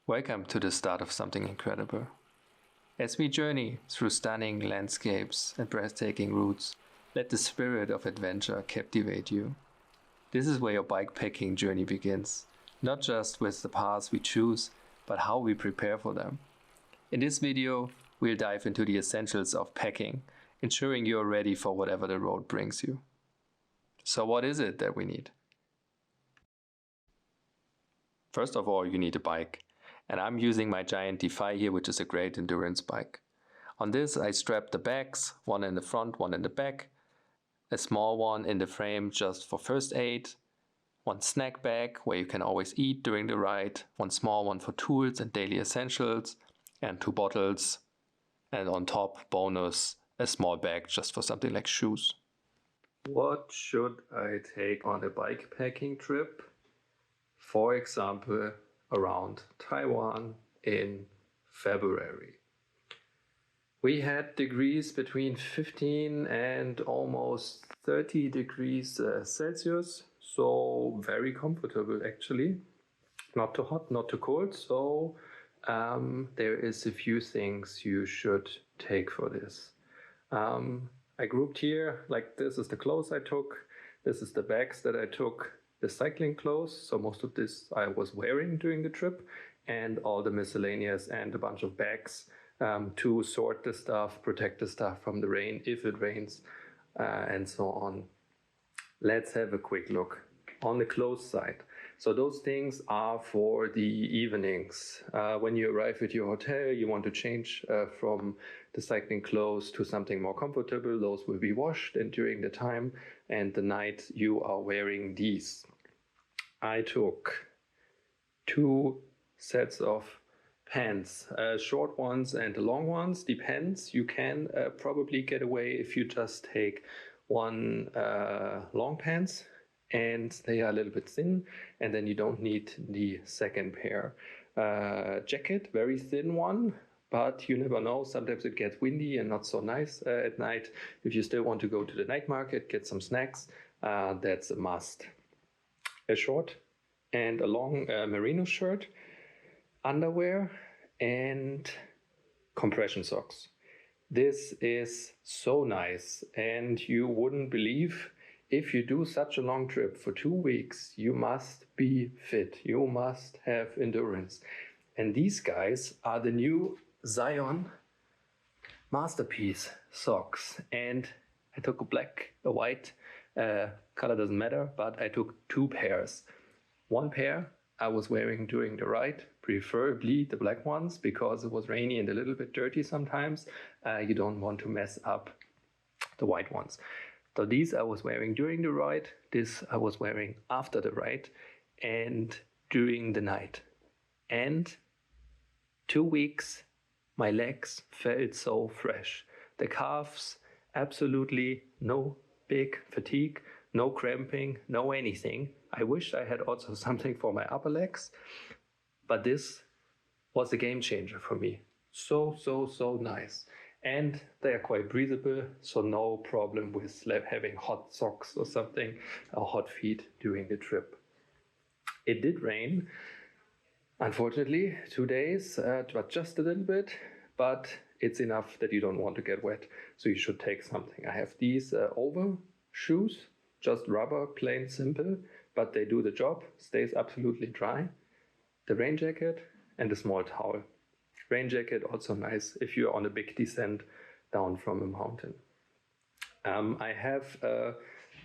Welcome to the start of something incredible. As we journey through stunning landscapes and breathtaking routes, let the spirit of adventure captivate you. This is where your bikepacking journey begins, not just with the paths we choose, but how we prepare for them. In this video, we'll dive into the essentials of packing, ensuring you're ready for whatever the road brings you. So what is it that we need? First of all, you need a bike. And I'm using my giant Defy here, which is a great endurance bike. On this, I strapped the bags, one in the front, one in the back, a small one in the frame just for first aid, one snack bag where you can always eat during the ride, one small one for tools and daily essentials, and 2 bottles, and on top, bonus, a small bag just for something like shoes. What should I take on a bikepacking trip? For example, around Taiwan in February. We had degrees between 15 and almost 30 degrees Celsius, so very comfortable actually. Not too hot, not too cold, so there is a few things you should take for this. I grouped here, like this is the clothes I took, this is the bags that I took, the cycling clothes, so most of this I was wearing during the trip, and all the miscellaneous and a bunch of bags to sort the stuff, protect the stuff from the rain if it rains, and so on. Let's have a quick look on the clothes side. So those things are for the evenings. When you arrive at your hotel, you want to change from the cycling clothes to something more comfortable. Those will be washed, and during the time and the night you are wearing these. I took 2 sets of pants, short ones and long ones, depends. You can probably get away if you just take one long pants, and they are a little bit thin, and then you don't need the second pair. Jacket, very thin one, but you never know, sometimes it gets windy and not so nice at night. If you still want to go to the night market, get some snacks, that's a must. A short and a long merino shirt, underwear, and compression socks. This is so nice, and you wouldn't believe, if you do such a long trip for 2 weeks, you must be fit. You must have endurance. And these guys are the new Zion Masterpiece socks. And I took a black, a white, color doesn't matter, but I took 2 pairs. One pair I was wearing during the ride, preferably the black ones, because it was rainy and a little bit dirty sometimes. You don't want to mess up the white ones. So these I was wearing during the ride, this I was wearing after the ride and during the night. And 2 weeks, my legs felt so fresh. The calves, absolutely no big fatigue, no cramping, no anything. I wish I had also something for my upper legs, but this was a game changer for me. So nice. And they are quite breathable, so no problem with having hot socks or something, or hot feet during the trip. It did rain, unfortunately, 2 days, but just a little bit, but it's enough that you don't want to get wet, so you should take something. I have these over shoes, just rubber, plain simple, but they do the job, stays absolutely dry. The rain jacket and a small towel. Rain jacket also nice if you're on a big descent down from a mountain. I have a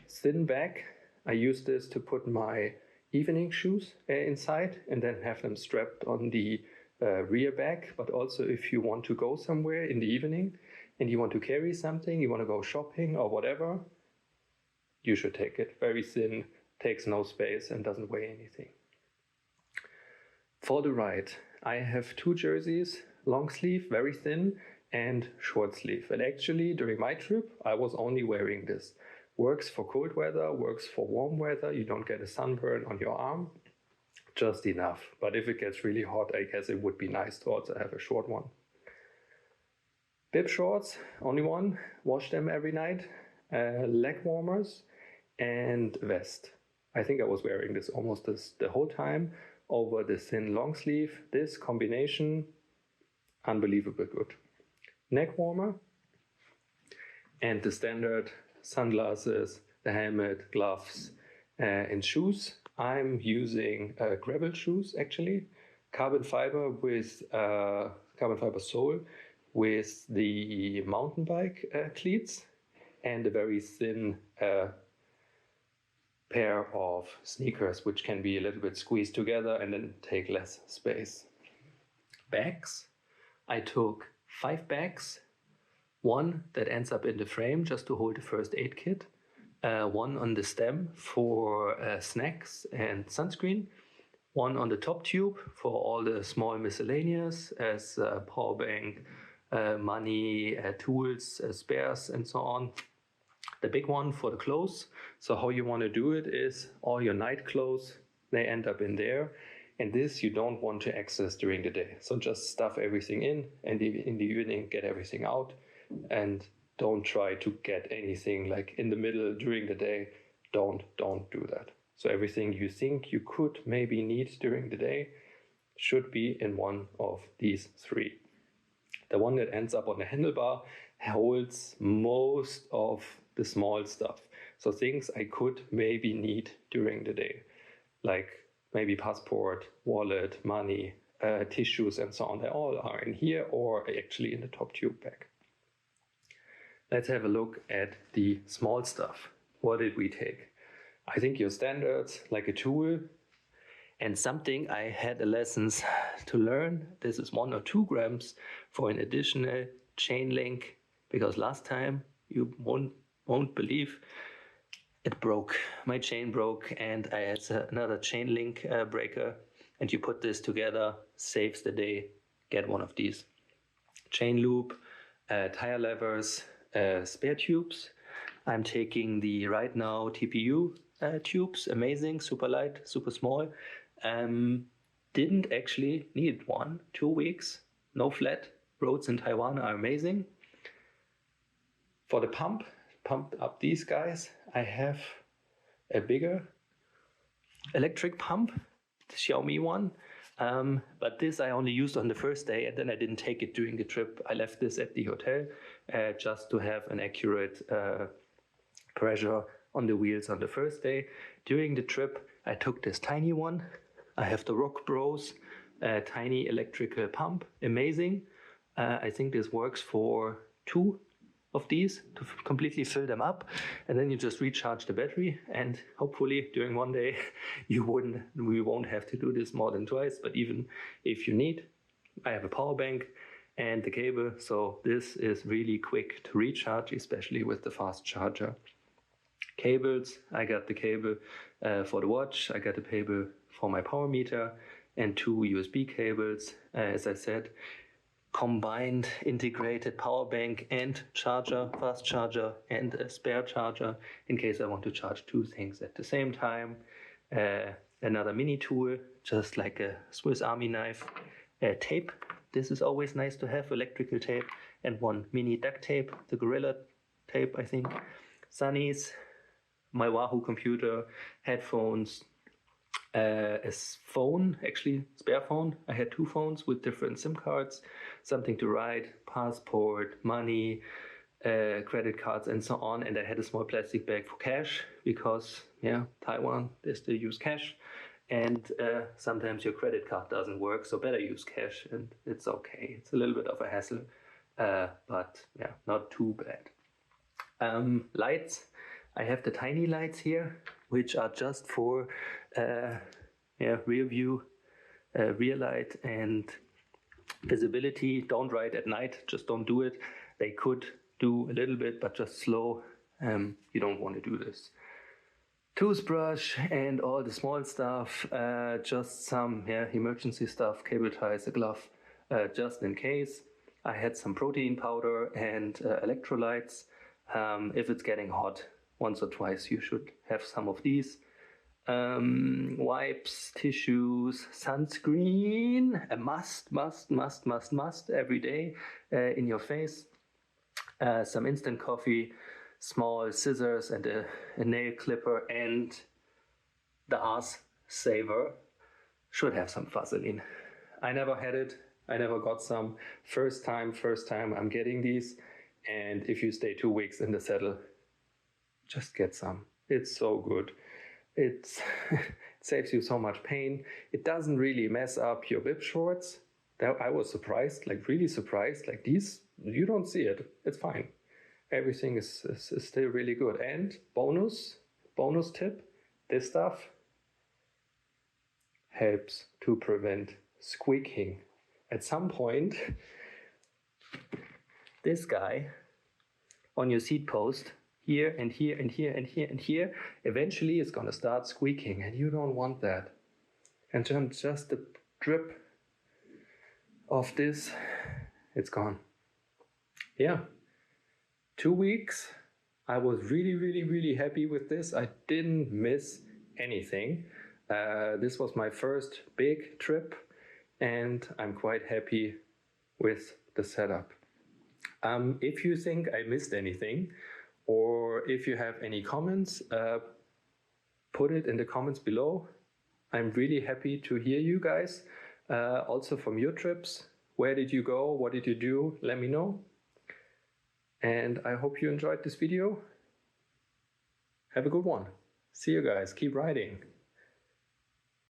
thin bag. I use this to put my evening shoes inside and then have them strapped on the rear bag. But also if you want to go somewhere in the evening and you want to carry something, you want to go shopping or whatever, you should take it. Very thin, takes no space and doesn't weigh anything. For the ride, I have 2 jerseys, long sleeve, very thin, and short sleeve. And actually, during my trip, I was only wearing this. Works for cold weather, works for warm weather. You don't get a sunburn on your arm, just enough. But if it gets really hot, I guess it would be nice to also have a short one. Bib shorts, only one, wash them every night. Leg warmers and vest. I think I was wearing this almost the whole time. over the thin long sleeve. This combination, unbelievable good. Neck warmer and the standard sunglasses, the helmet, gloves, and shoes. I'm using gravel shoes actually, carbon fiber sole with the mountain bike cleats, and a very thin pair of sneakers, which can be a little bit squeezed together and then take less space. Bags. I took 5 bags, one that ends up in the frame just to hold the first aid kit, one on the stem for snacks and sunscreen, one on the top tube for all the small miscellaneous as power bank, money, tools, spares, and so on. The big one for the clothes. So how you want to do it is all your night clothes, they end up in there. And this you don't want to access during the day. So just stuff everything in, and in the evening get everything out. And don't try to get anything like in the middle during the day. Don't do that. So everything you think you could maybe need during the day should be in one of these 3. The one that ends up on the handlebar holds most of the small stuff. So things I could maybe need during the day, like maybe passport, wallet, money, tissues, and so on. They all are in here or actually in the top tube bag. Let's have a look at the small stuff. What did we take? I think your standards, like a tool, and something I had a lessons to learn. This is 1 or 2 grams for an additional chain link, because last time you won't believe it broke. My chain broke and I had another chain link breaker, and you put this together, saves the day. Get one of these. Chain loop, tire levers, spare tubes. I'm taking the right now TPU tubes, amazing, super light, super small. Didn't actually need one. 2 weeks, no flat. Roads in Taiwan are amazing. For the pumped up these guys, I have a bigger electric pump, the Xiaomi one. But this I only used on the first day, and then I didn't take it during the trip. I left this at the hotel just to have an accurate pressure on the wheels on the first day. During the trip, I took this tiny one. I have the Rock Bros tiny electrical pump, amazing. I think this works for 2 of these to completely fill them up, and then you just recharge the battery, and hopefully during one day we won't have to do this more than twice. But even if you need, I have a power bank and the cable, so this is really quick to recharge, especially with the fast charger. Cables, I got the cable for the watch, I got the cable for my power meter, and 2 USB cables, as I said, combined integrated power bank and charger, fast charger, and a spare charger in case I want to charge 2 things at the same time. Another mini tool, just like a Swiss Army knife. Tape, this is always nice to have, electrical tape, and 1 mini duct tape, the Gorilla tape, I think. Sunnies, my Wahoo computer, headphones, a phone, actually spare phone. I had 2 phones with different SIM cards, something to write, passport, money, credit cards, and so on. And I had a small plastic bag for cash because, Taiwan, they still use cash. And sometimes your credit card doesn't work, so better use cash, and it's okay. It's a little bit of a hassle, but not too bad. Lights. I have the tiny lights here, which are just for rear view, rear light, and visibility. Don't ride at night, just don't do it. They could do a little bit, but just slow. You don't want to do this. Toothbrush and all the small stuff, just some emergency stuff, cable ties, a glove, just in case. I had some protein powder and electrolytes. If it's getting hot, once or twice you should have some of these. Wipes, tissues, sunscreen, a must every day in your face. Some instant coffee, small scissors, and a nail clipper, and the ass saver, should have some Vaseline. I never had it. I never got some. First time I'm getting these. And if you stay 2 weeks in the saddle, just get some. It's so good. It saves you so much pain. It doesn't really mess up your bib shorts. I was surprised, like really surprised. Like these, you don't see it. It's fine. Everything is still really good. And bonus tip, this stuff helps to prevent squeaking. At some point, this guy on your seat post, here and here and here and here and here, eventually it's gonna start squeaking, and you don't want that. And just the drip of this, it's gone. Yeah, 2 weeks. I was really happy with this. I didn't miss anything. This was my first big trip, and I'm quite happy with the setup. If you think I missed anything, or if you have any comments, put it in the comments below. I'm really happy to hear you guys. Also from your trips. Where did you go? What did you do? Let me know. And I hope you enjoyed this video. Have a good one. See you guys. Keep riding.